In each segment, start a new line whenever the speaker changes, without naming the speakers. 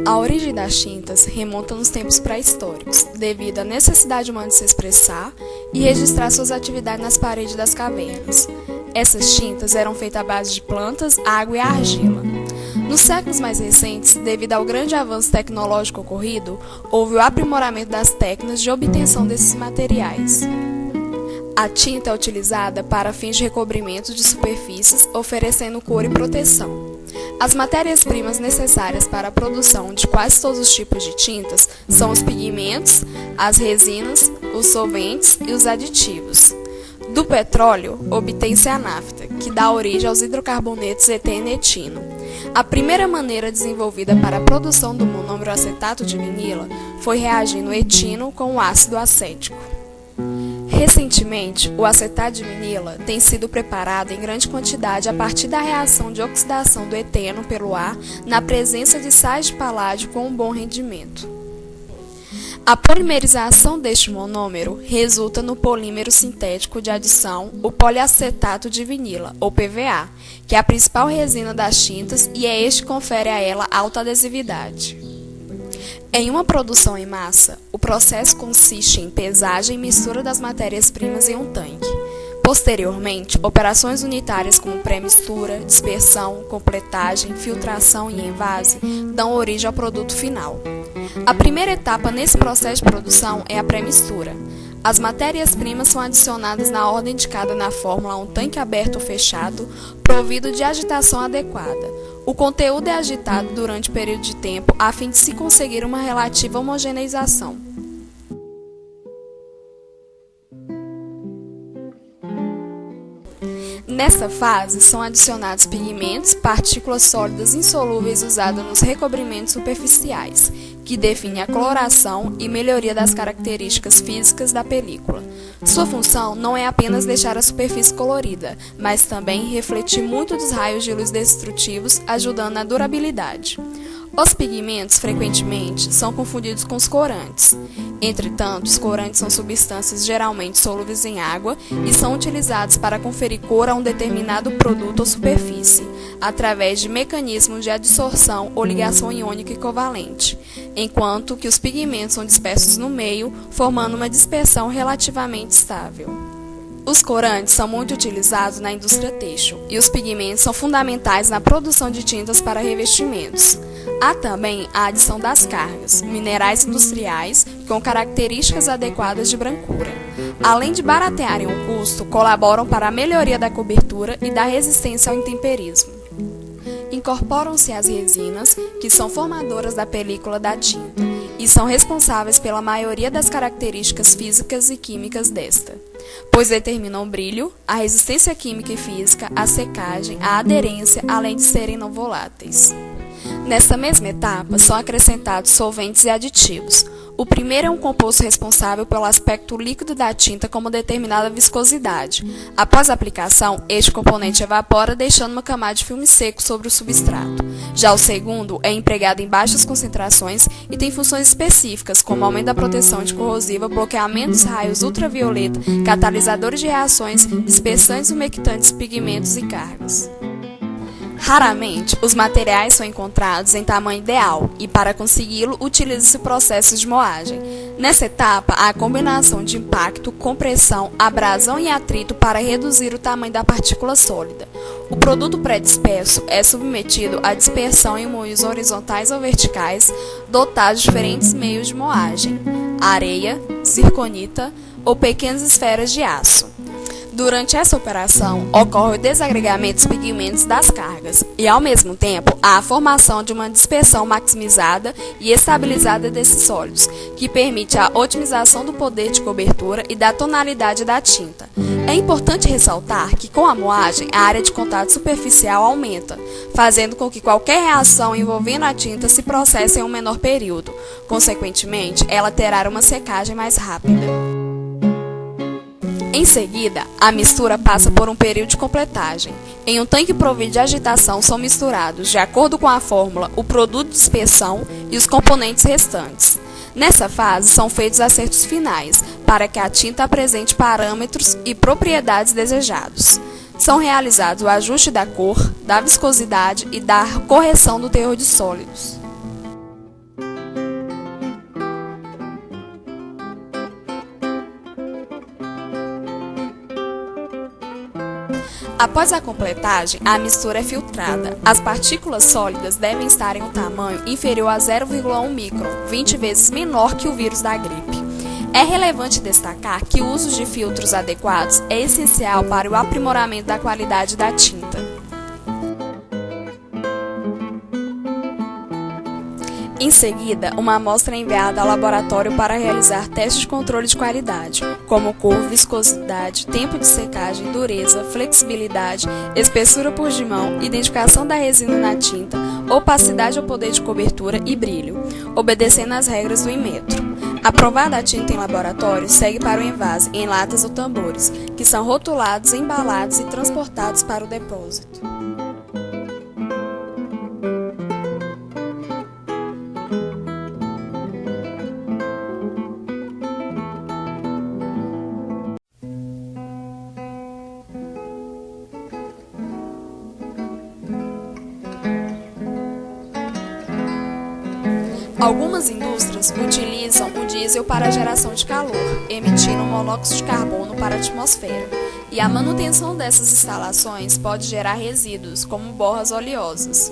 A origem das tintas remonta nos tempos pré-históricos, devido à necessidade humana de se expressar e registrar suas atividades nas paredes das cavernas. Essas tintas eram feitas à base de plantas, água e argila. Nos séculos mais recentes, devido ao grande avanço tecnológico ocorrido, houve o aprimoramento das técnicas de obtenção desses materiais. A tinta é utilizada para fins de recobrimento de superfícies, oferecendo cor e proteção. As matérias-primas necessárias para a produção de quase todos os tipos de tintas são os pigmentos, as resinas, os solventes e os aditivos. Do petróleo, obtém-se a nafta, que dá origem aos hidrocarbonetos eteno e etino. A primeira maneira desenvolvida para a produção do monômero acetato de vinila foi reagindo o etino com o ácido acético. Recentemente, o acetato de vinila tem sido preparado em grande quantidade a partir da reação de oxidação do eteno pelo ar na presença de sais de paládio com um bom rendimento. A polimerização deste monômero resulta no polímero sintético de adição, o poliacetato de vinila, ou PVA, que é a principal resina das tintas e é este que confere a ela alta adesividade. Em uma produção em massa, o processo consiste em pesagem e mistura das matérias-primas em um tanque. Posteriormente, operações unitárias como pré-mistura, dispersão, completagem, filtração e envase dão origem ao produto final. A primeira etapa nesse processo de produção é a pré-mistura. As matérias-primas são adicionadas na ordem indicada na fórmula a um tanque aberto ou fechado, provido de agitação adequada. O conteúdo é agitado durante o período de tempo a fim de se conseguir uma relativa homogeneização. Nessa fase, são adicionados pigmentos, partículas sólidas insolúveis usadas nos recobrimentos superficiais, que definem a coloração e melhoria das características físicas da película. Sua função não é apenas deixar a superfície colorida, mas também refletir muito dos raios de luz destrutivos, ajudando na durabilidade. Os pigmentos, frequentemente, são confundidos com os corantes. Entretanto, os corantes são substâncias geralmente solúveis em água e são utilizados para conferir cor a um determinado produto ou superfície, através de mecanismos de adsorção ou ligação iônica equivalente, enquanto que os pigmentos são dispersos no meio, formando uma dispersão relativamente estável. Os corantes são muito utilizados na indústria têxtil e os pigmentos são fundamentais na produção de tintas para revestimentos. Há também a adição das cargas, minerais industriais com características adequadas de brancura. Além de baratearem o custo, colaboram para a melhoria da cobertura e da resistência ao intemperismo. Incorporam-se as resinas, que são formadoras da película da tinta, e são responsáveis pela maioria das características físicas e químicas desta, pois determinam o brilho, a resistência química e física, a secagem, a aderência, além de serem não voláteis. Nesta mesma etapa, são acrescentados solventes e aditivos. O primeiro é um composto responsável pelo aspecto líquido da tinta como determinada viscosidade. Após a aplicação, este componente evapora, deixando uma camada de filme seco sobre o substrato. Já o segundo é empregado em baixas concentrações e tem funções específicas, como aumento da proteção anticorrosiva, bloqueamento dos raios ultravioleta, catalisadores de reações, dispersantes, umectantes, pigmentos e cargas. Raramente, os materiais são encontrados em tamanho ideal e, para consegui-lo, utiliza-se o processo de moagem. Nessa etapa, há a combinação de impacto, compressão, abrasão e atrito para reduzir o tamanho da partícula sólida. O produto pré-disperso é submetido à dispersão em moinhos horizontais ou verticais, dotados de diferentes meios de moagem: areia, zirconita ou pequenas esferas de aço. Durante essa operação, ocorre o desagregamento dos pigmentos das cargas e, ao mesmo tempo, há a formação de uma dispersão maximizada e estabilizada desses sólidos, que permite a otimização do poder de cobertura e da tonalidade da tinta. É importante ressaltar que, com a moagem, a área de contato superficial aumenta, fazendo com que qualquer reação envolvendo a tinta se processe em um menor período. Consequentemente, ela terá uma secagem mais rápida. Em seguida, a mistura passa por um período de completagem. Em um tanque provido de agitação são misturados, de acordo com a fórmula, o produto de dispersão e os componentes restantes. Nessa fase, são feitos acertos finais, para que a tinta apresente parâmetros e propriedades desejados. São realizados o ajuste da cor, da viscosidade e da correção do teor de sólidos. Após a completagem, a mistura é filtrada. As partículas sólidas devem estar em um tamanho inferior a 0,1 micron, 20 vezes menor que o vírus da gripe. É relevante destacar que o uso de filtros adequados é essencial para o aprimoramento da qualidade da tinta. Em seguida, uma amostra é enviada ao laboratório para realizar testes de controle de qualidade, como cor, viscosidade, tempo de secagem, dureza, flexibilidade, espessura por de mão, identificação da resina na tinta, opacidade ou poder de cobertura e brilho, obedecendo às regras do Inmetro. Aprovada a tinta em laboratório, segue para o envase em latas ou tambores, que são rotulados, embalados e transportados para o depósito. Algumas indústrias utilizam o diesel para a geração de calor, emitindo monóxido de carbono para a atmosfera, e a manutenção dessas instalações pode gerar resíduos, como borras oleosas.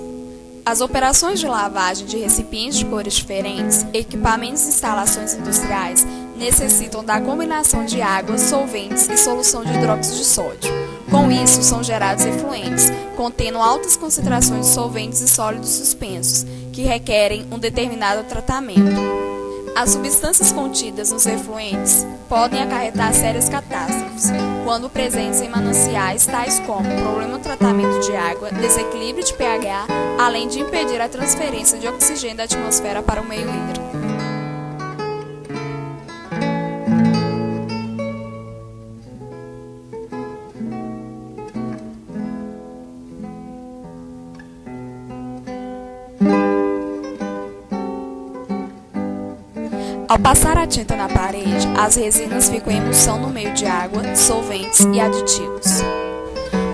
As operações de lavagem de recipientes de cores diferentes, equipamentos e instalações industriais necessitam da combinação de água, solventes e solução de hidróxido de sódio. Com isso, são gerados efluentes, contendo altas concentrações de solventes e sólidos suspensos, que requerem um determinado tratamento. As substâncias contidas nos efluentes podem acarretar sérias catástrofes, quando presentes em mananciais tais como problema no tratamento de água, desequilíbrio de pH, além de impedir a transferência de oxigênio da atmosfera para o meio hídrico. Ao passar a tinta na parede, as resinas ficam em emulsão no meio de água, solventes e aditivos.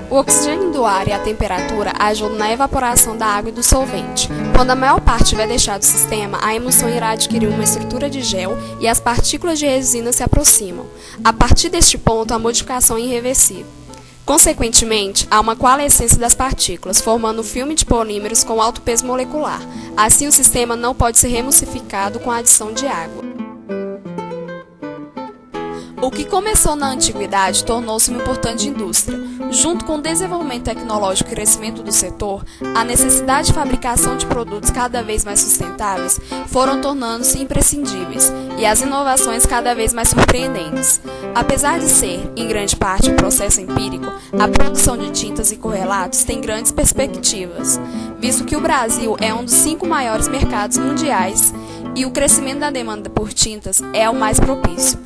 O oxigênio do ar e a temperatura ajudam na evaporação da água e do solvente. Quando a maior parte tiver deixado o sistema, a emulsão irá adquirir uma estrutura de gel e as partículas de resina se aproximam. A partir deste ponto, a modificação é irreversível. Consequentemente, há uma coalescência das partículas, formando um filme de polímeros com alto peso molecular. Assim, o sistema não pode ser remulsificado com a adição de água. O que começou na antiguidade tornou-se uma importante indústria. Junto com o desenvolvimento tecnológico e o crescimento do setor, a necessidade de fabricação de produtos cada vez mais sustentáveis foram tornando-se imprescindíveis e as inovações cada vez mais surpreendentes. Apesar de ser, em grande parte, um processo empírico, a produção de tintas e correlatos tem grandes perspectivas, visto que o Brasil é um dos 5 maiores mercados mundiais e o crescimento da demanda por tintas é o mais propício.